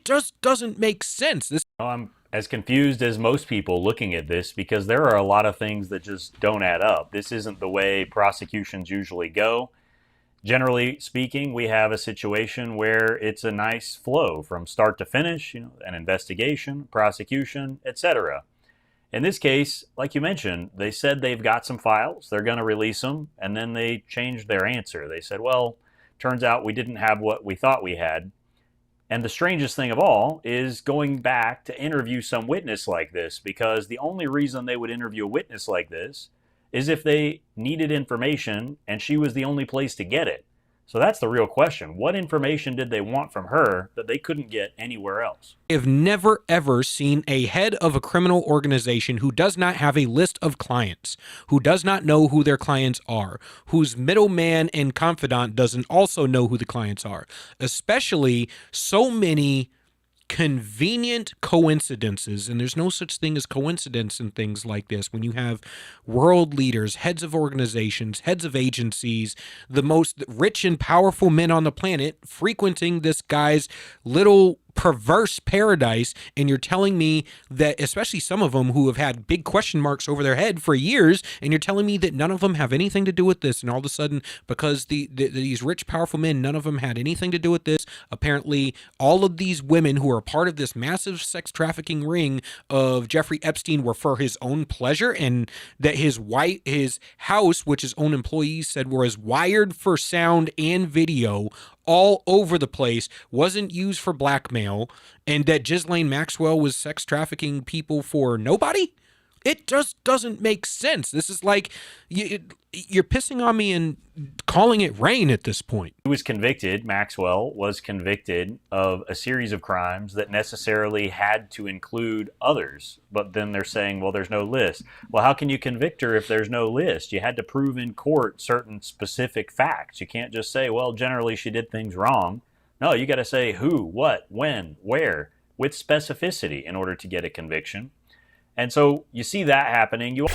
just doesn't make sense. I'm as confused as most people looking at this because there are a lot of things that just don't add up. This isn't the way prosecutions usually go. Generally speaking, we have a situation where it's a nice flow from start to finish, an investigation, prosecution, etc. In this case, like you mentioned, they said they've got some files, they're going to release them, and then they changed their answer. They said, well, turns out we didn't have what we thought we had. And the strangest thing of all is going back to interview some witness like this, because the only reason they would interview a witness like this is if they needed information and she was the only place to get it. So that's the real question. What information did they want from her that they couldn't get anywhere else? I have never, ever seen a head of a criminal organization who does not have a list of clients, who does not know who their clients are, whose middleman and confidant doesn't also know who the clients are, especially so many convenient coincidences. And there's no such thing as coincidence in things like this. When you have world leaders, heads of organizations, heads of agencies, the most rich and powerful men on the planet frequenting this guy's little perverse paradise, and you're telling me that, especially some of them who have had big question marks over their head for years, and you're telling me that none of them have anything to do with this, and all of a sudden, because these rich, powerful men, none of them had anything to do with this. Apparently, all of these women who are part of this massive sex trafficking ring of Jeffrey Epstein were for his own pleasure, and that his house, which his own employees said was wired for sound and video all over the place, wasn't used for blackmail, and that Ghislaine Maxwell was sex trafficking people for nobody? It just doesn't make sense. This is like, you're pissing on me and calling it rain at this point. He was convicted, Maxwell was convicted of a series of crimes that necessarily had to include others. But then they're saying, well, there's no list. Well, how can you convict her if there's no list? You had to prove in court certain specific facts. You can't just say, well, generally she did things wrong. No, you got to say who, what, when, where, with specificity in order to get a conviction. And so you see that happening. You